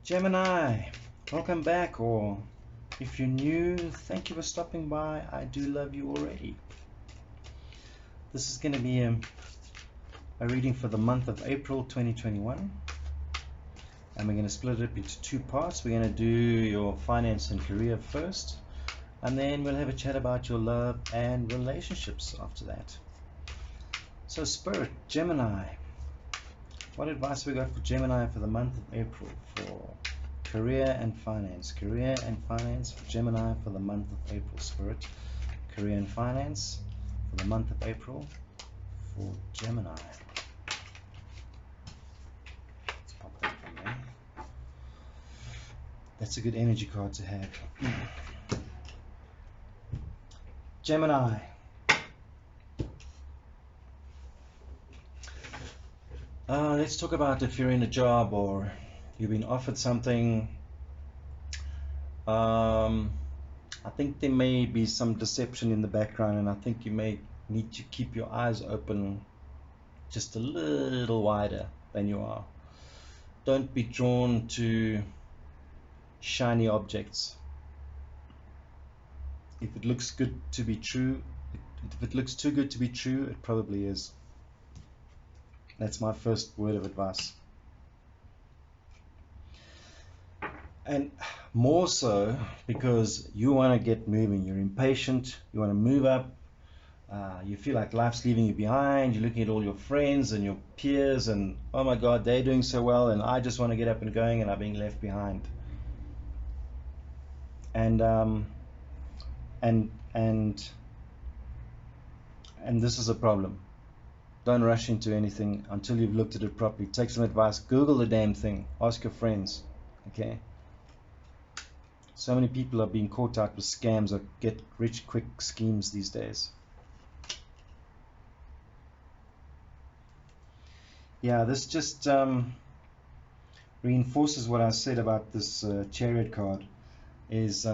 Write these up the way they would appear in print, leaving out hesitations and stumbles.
Gemini, welcome back, or if you're new, thank you for stopping by. I do love you already. This is going to be a reading for the month of April 2021, and we're going to split it up into two parts. We're going to do your finance and career first, and then we'll have a chat about your love and relationships after that. So Spirit, Gemini, what advice we got for Gemini for the month of April for career and finance? Career and finance for Gemini for the month of April, Spirit. Career and finance for the month of April for Gemini. Let's pop that from there. That's a good energy card to have. Gemini. Let's talk about if you're in a job or you've been offered something. I think there may be some deception in the background, and I think you may need to keep your eyes open just a little wider than you are. Don't be drawn to shiny objects. If it looks good to be true, if it looks too good to be true, it probably is. That's my first word of advice. And more so because you want to get moving. You're impatient. You want to move up. You feel like life's leaving you behind. You're looking at all your friends and your peers, and oh my God, they're doing so well, and I just want to get up and going, and I'm being left behind. And this is a problem. Don't rush into anything until you've looked at it properly. Take some advice. Google the damn thing. Ask your friends. Okay? So many people are being caught out with scams or get rich quick schemes these days. Yeah, this just reinforces what I said about this Chariot card. Is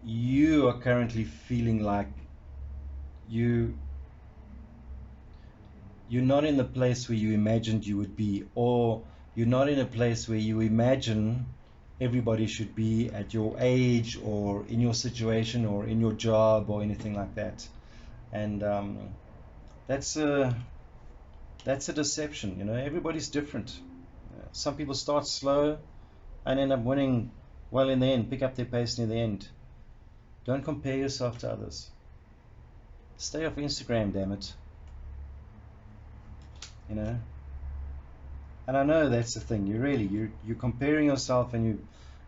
you are currently feeling like you're not in the place where you imagined you would be, or you're not in a place where you imagine everybody should be at your age or in your situation or in your job or anything like that. And that's a deception. You know, everybody's different. Some people start slow and end up winning well in the end, pick up their pace near the end. Don't compare yourself to others. Stay off Instagram, damn it. You know, and I know that's the thing. You're comparing yourself, and you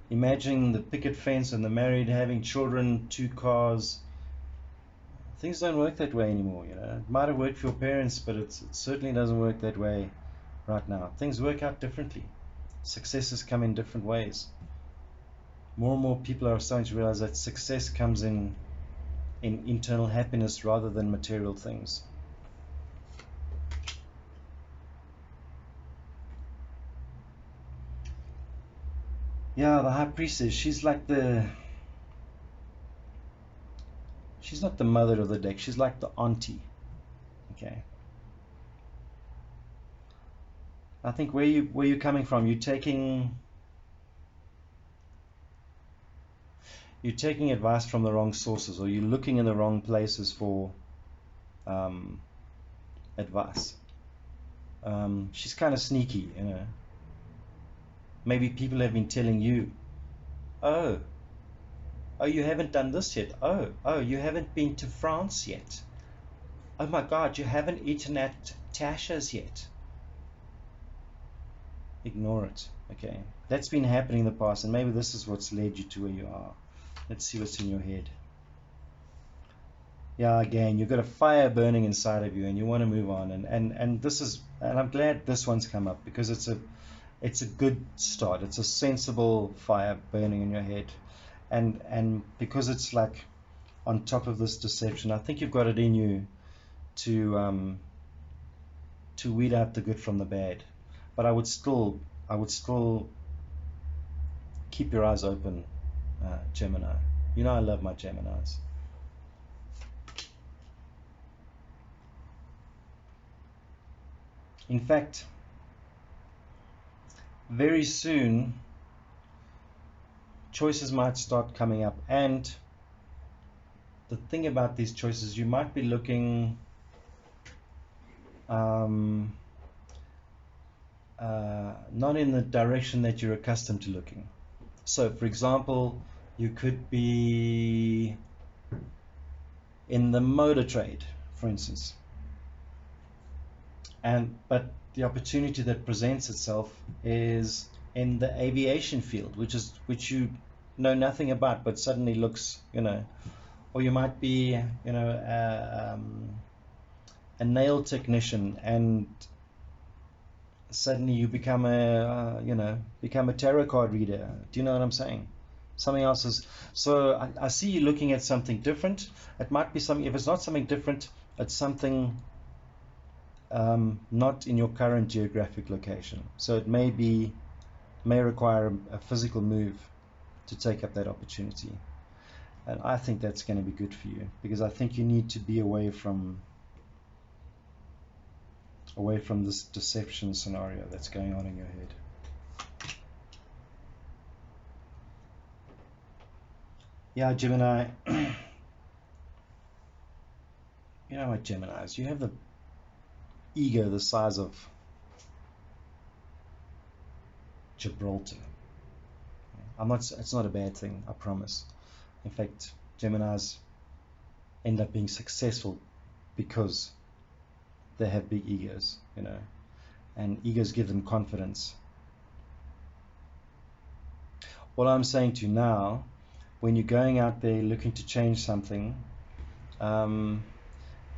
imagining the picket fence and the married, having children, 2 cars. Things don't work that way anymore. You know, it might have worked for your parents, but it certainly doesn't work that way right now. Things work out differently. Successes come in different ways. More and more people are starting to realize that success comes in internal happiness rather than material things. Yeah, the High Priestess, she's not the mother of the deck, she's like the auntie. Okay. I think where you're coming from, you're taking advice from the wrong sources, or you're looking in the wrong places for advice. She's kind of sneaky, you know. Maybe people have been telling you, oh, you haven't done this yet. Oh, you haven't been to France yet. Oh my God, you haven't eaten at Tasha's yet. Ignore it. Okay, that's been happening in the past, and maybe this is what's led you to where you are. Let's see what's in your head. Yeah, again, you've got a fire burning inside of you, and you want to move on. And this is, and I'm glad this one's come up, because it's a good start. It's a sensible fire burning in your head, and because it's like on top of this deception, I think you've got it in you to weed out the good from the bad. But I would still keep your eyes open, Gemini. You know I love my Geminis. In fact, very soon choices might start coming up, and the thing about these choices, you might be looking not in the direction that you're accustomed to looking. So for example, you could be in the motor trade, for instance, but the opportunity that presents itself is in the aviation field, which you know nothing about, but suddenly looks, or you might be, a nail technician, and suddenly you become a tarot card reader. Do you know what I'm saying? Something else is. So I see you looking at something different. It might be something. If it's not something different, it's something not in your current geographic location. So it may require a physical move to take up that opportunity. And I think that's going to be good for you, because I think you need to be away from this deception scenario that's going on in your head. Yeah, Gemini. You know what, Geminis? You have the ego the size of Gibraltar. It's not a bad thing, I promise. In fact, Geminis end up being successful because they have big egos, and egos give them confidence. What I'm saying to you now, when you're going out there looking to change something,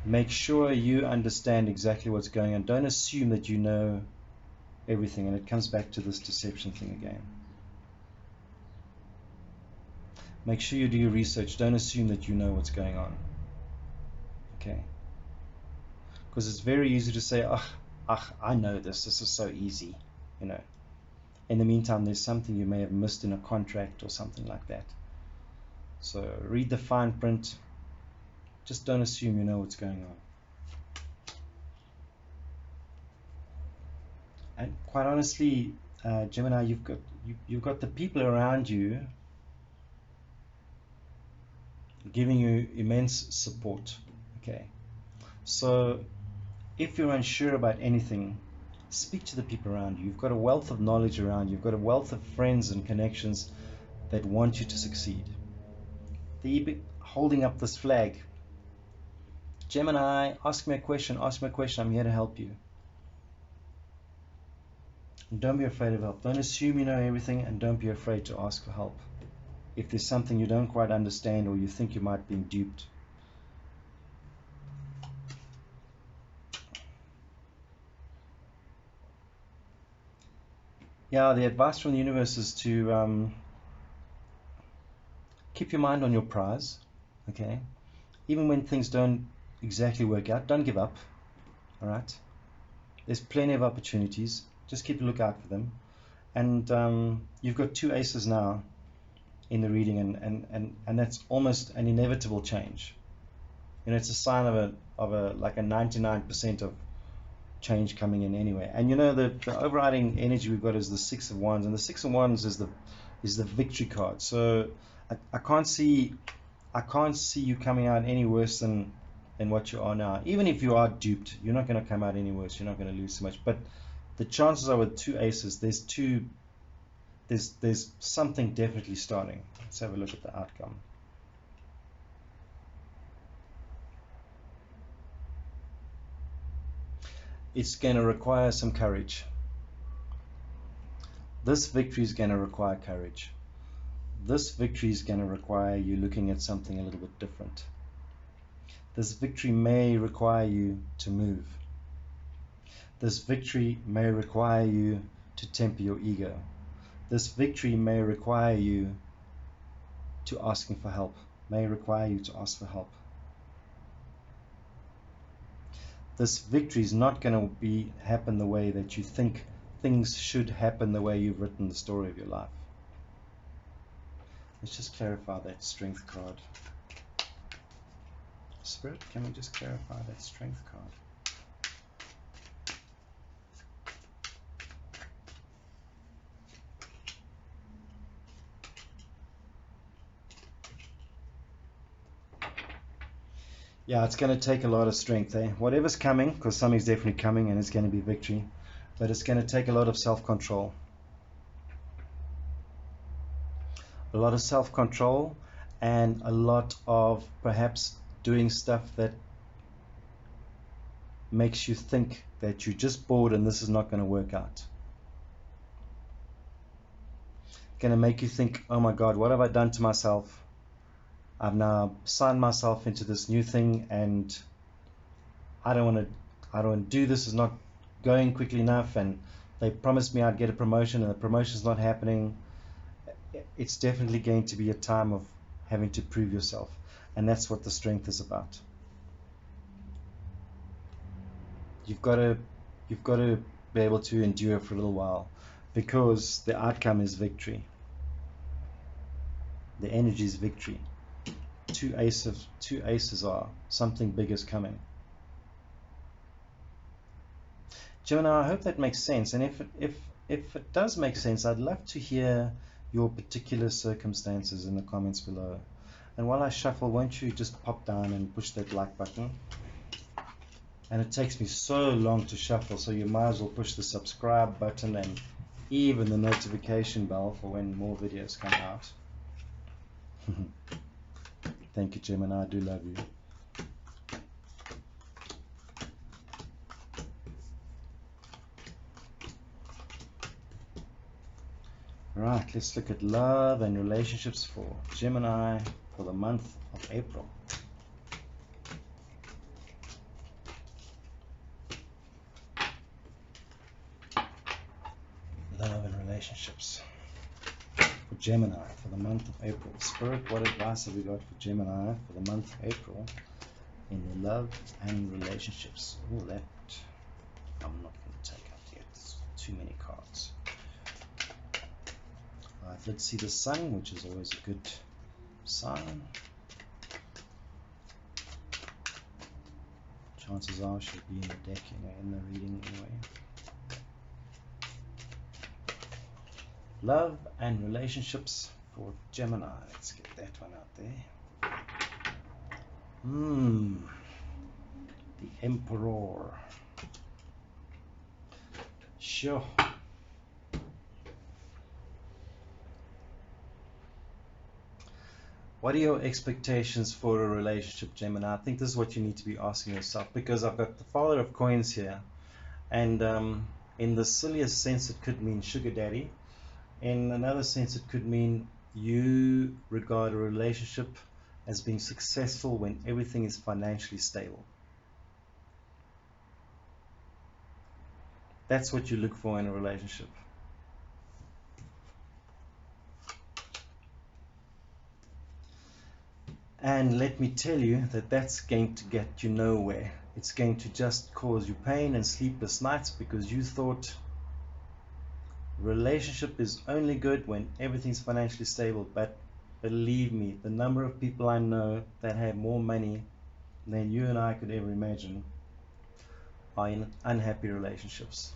make sure you understand exactly what's going on. Don't assume that you know everything, and it comes back to this deception thing again. Make sure you do your research. Don't assume that you know what's going on. Okay? Because it's very easy to say, I know this is so easy, In the meantime, there's something you may have missed in a contract or something like that. So read the fine print. Just don't assume you know what's going on. And quite honestly, Gemini, you've got the people around you giving you immense support. Okay, so if you're unsure about anything, speak to the people around you. You've got a wealth of knowledge around you. You've got a wealth of friends and connections that want you to succeed. They're holding up this flag. Gemini, ask me a question. Ask me a question. I'm here to help you. And don't be afraid of help. Don't assume you know everything, and don't be afraid to ask for help if there's something you don't quite understand or you think you might be duped. Yeah, the advice from the universe is to keep your mind on your prize, okay? Even when things don't exactly work out, don't give up, all right? There's plenty of opportunities. Just keep a lookout for them. And you've got 2 aces now in the reading, and that's almost an inevitable change. It's a sign of a like a 99% of change coming in anyway. And the overriding energy we've got is the 6 of Wands, and the 6 of Wands is the victory card. So I can't see you coming out any worse than what you are now. Even if you are duped, you're not going to come out any worse. You're not going to lose so much. But the chances are with 2 aces, there's something definitely starting. Let's have a look at the outcome. It's going to require some courage. This victory is going to require courage. This victory is going to require you looking at something a little bit different. This victory may require you to move. This victory may require you to temper your ego. This victory may require you to asking for help, may require you to ask for help. This victory is not going to happen the way that you think things should happen, the way you've written the story of your life. Let's just clarify that strength card. Spirit, can we just clarify that strength card? Yeah, it's going to take a lot of strength, eh? Whatever's coming, because something's definitely coming and it's going to be victory, but it's going to take a lot of self-control. A lot of self-control and a lot of perhaps doing stuff that makes you think that you're just bored and this is not going to work out. Going to make you think, oh my God, what have I done to myself? I've now signed myself into this new thing and I don't want to do this. It's not going quickly enough, and they promised me I'd get a promotion and the promotion's not happening. It's definitely going to be a time of having to prove yourself, and that's what the strength is about. You've got to be able to endure for a little while, because the outcome is victory. The energy is victory. Two aces are something big is coming. Gemini, I hope that makes sense, and if it does make sense, I'd love to hear your particular circumstances in the comments below. And while I shuffle, won't you just pop down and push that like button? And it takes me so long to shuffle, so you might as well push the subscribe button and even the notification bell for when more videos come out. Thank you, Gemini, I do love you. Right, let's look at love and relationships for Gemini for the month of April. Love and relationships for Gemini for the month of April. Spirit, what advice have we got for Gemini for the month of April in their love and relationships? Oh, that I'm not going to take out yet. It's too many cards. Alright, let's see the sun, which is always a good sign. Chances are she'll be in the deck anyway, in the reading anyway. Love and relationships for Gemini. Let's get that one out there. The Emperor. Sure. What are your expectations for a relationship, Gemini? I think this is what you need to be asking yourself, because I've got the Father of Coins here, and in the silliest sense it could mean sugar daddy. In another sense it could mean you regard a relationship as being successful when everything is financially stable. That's what you look for in a relationship. And let me tell you that that's going to get you nowhere. It's going to just cause you pain and sleepless nights, because you thought relationship is only good when everything's financially stable. But believe me, the number of people I know that have more money than you and I could ever imagine are in unhappy relationships.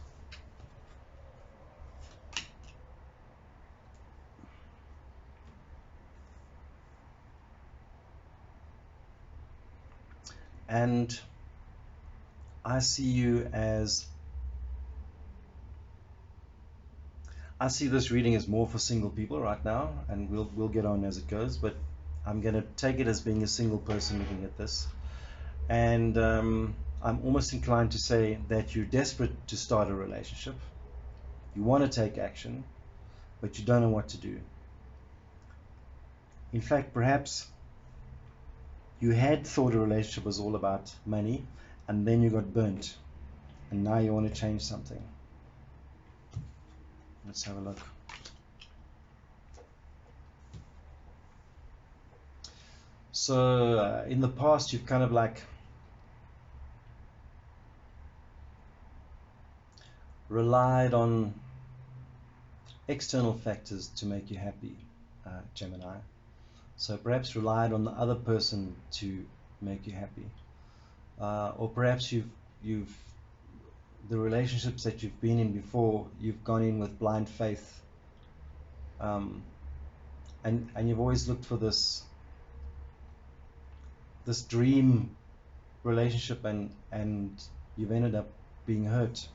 And I see this reading as more for single people right now, and we'll get on as it goes, but I'm going to take it as being a single person looking at this. And I'm almost inclined to say that you're desperate to start a relationship. You want to take action, but you don't know what to do. In fact, perhaps you had thought a relationship was all about money, and then you got burnt, and now you want to change something. Let's have a look. So in the past you've kind of like relied on external factors to make you happy, Gemini. So perhaps relied on the other person to make you happy, or perhaps you've the relationships that you've been in before, you've gone in with blind faith, and you've always looked for this dream relationship and you've ended up being hurt.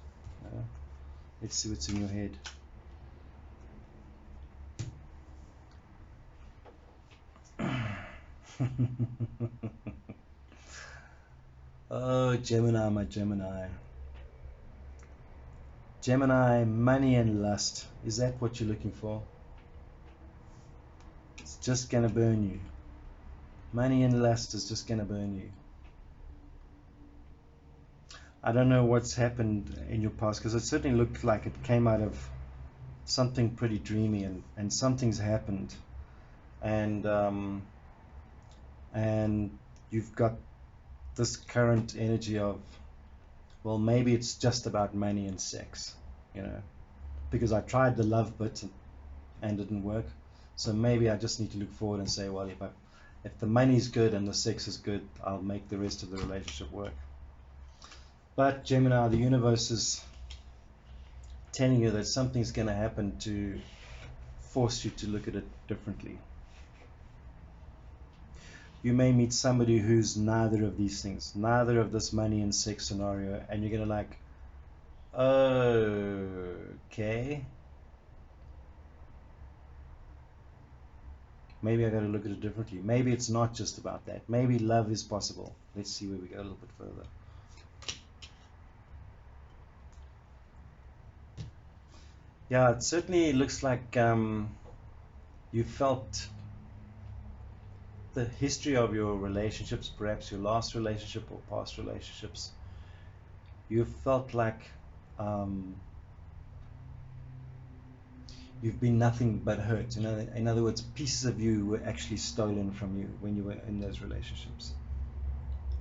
Let's see what's in your head. Oh, Gemini, my Gemini. Gemini, money and lust. Is that what you're looking for? It's just gonna burn you. Money and lust is just gonna burn you. I don't know what's happened in your past, because it certainly looked like it came out of something pretty dreamy, and something's happened, and you've got this current energy of, well, maybe it's just about money and sex, because I tried the love bit and it didn't work. So maybe I just need to look forward and say, well, if the money's good and the sex is good, I'll make the rest of the relationship work. But Gemini, the universe is telling you that something's going to happen to force you to look at it differently. You may meet somebody who's neither of these things, neither of this money and sex scenario, and you're going to like, okay, maybe I got to look at it differently. Maybe it's not just about that. Maybe love is possible. Let's see where we go a little bit further. Yeah, it certainly looks like you felt the history of your relationships, perhaps your last relationship or past relationships. You felt like you've been nothing but hurt. In other words, pieces of you were actually stolen from you when you were in those relationships.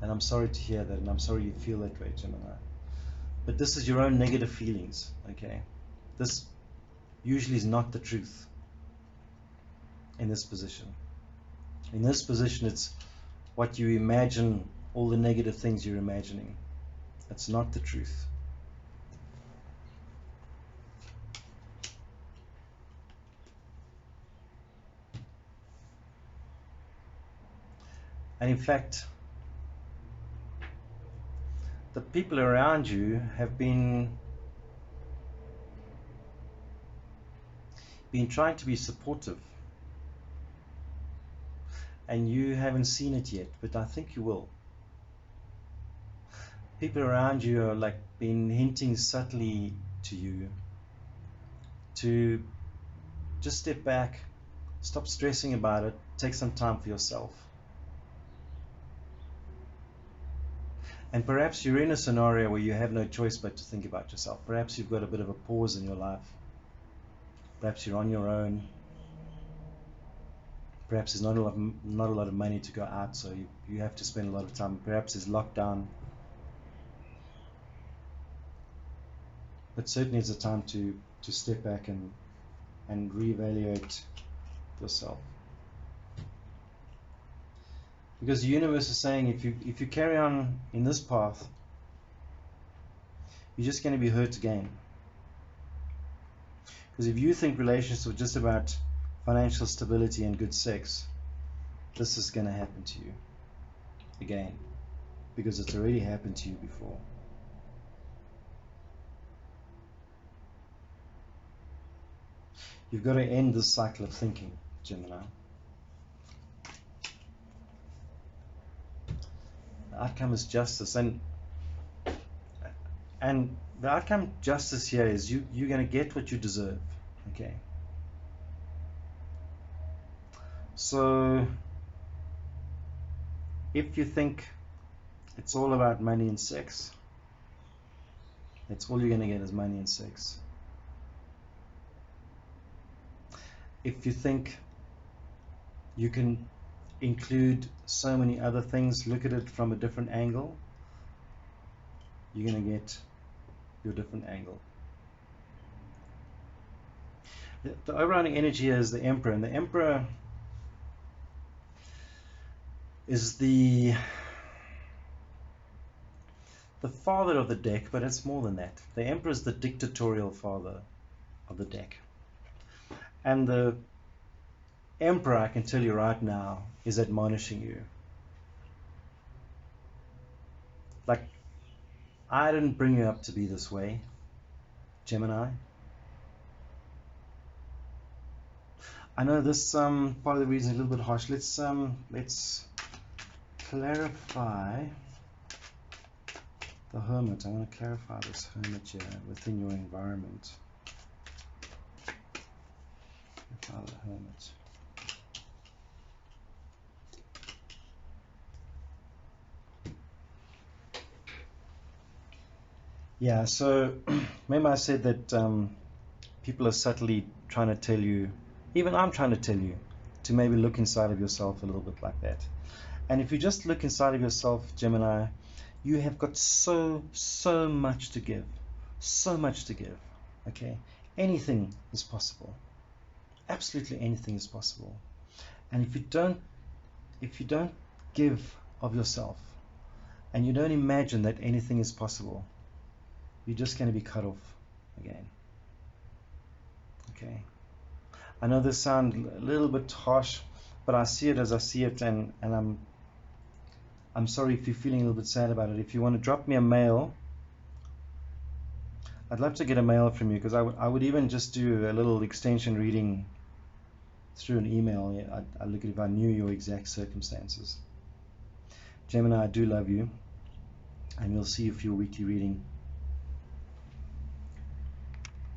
And I'm sorry to hear that, and I'm sorry you feel that way, Gemini. But this is your own negative feelings, okay? This usually is not the truth in this position. In this position, it's what you imagine, all the negative things you're imagining. It's not the truth. And in fact, the people around you have been trying to be supportive, and you haven't seen it yet, but I think you will. People around you are like been hinting subtly to you to just step back, stop stressing about it, take some time for yourself. And perhaps you're in a scenario where you have no choice but to think about yourself. Perhaps you've got a bit of a pause in your life. Perhaps you're on your own. Perhaps there's not a lot of money to go out, so you have to spend a lot of time. Perhaps there's lockdown. But certainly it's a time to step back and reevaluate yourself. Because the universe is saying if you carry on in this path, you're just going to be hurt again. Because if you think relationships are just about financial stability and good sex, this is going to happen to you again, because it's already happened to you before. You've got to end this cycle of thinking, Gemini. The outcome is justice, and the outcome justice here is you're going to get what you deserve. Okay. So if you think it's all about money and sex, that's all you're going to get is money and sex. If you think you can include so many other things, look at it from a different angle, you're going to get your different angle. The overriding energy is the Emperor, and the Emperor is the father of the deck, but it's more than that. The Emperor is the dictatorial father of the deck. And the Emperor, I can tell you right now, is admonishing you. Like, I didn't bring you up to be this way, Gemini. I know this part of the reason is a little bit harsh. Let's clarify the Hermit. I want to clarify this Hermit here within your environment. Clarify the Hermit. Yeah, so remember I said that people are subtly trying to tell you, even I'm trying to tell you, to maybe look inside of yourself a little bit like that. And if you just look inside of yourself, Gemini, you have got so much to give. So much to give. Okay? Anything is possible. Absolutely anything is possible. And if you don't give of yourself, and you don't imagine that anything is possible, you're just going to be cut off again. Okay? I know this sounds a little bit harsh, but I see it as I see it, and I'm sorry if you're feeling a little bit sad about it. If you want to drop me a mail, I'd love to get a mail from you, because I would even just do a little extension reading through an email. Yeah, I'd look at if I knew your exact circumstances. Gemini, I do love you, and we'll see you for your weekly reading.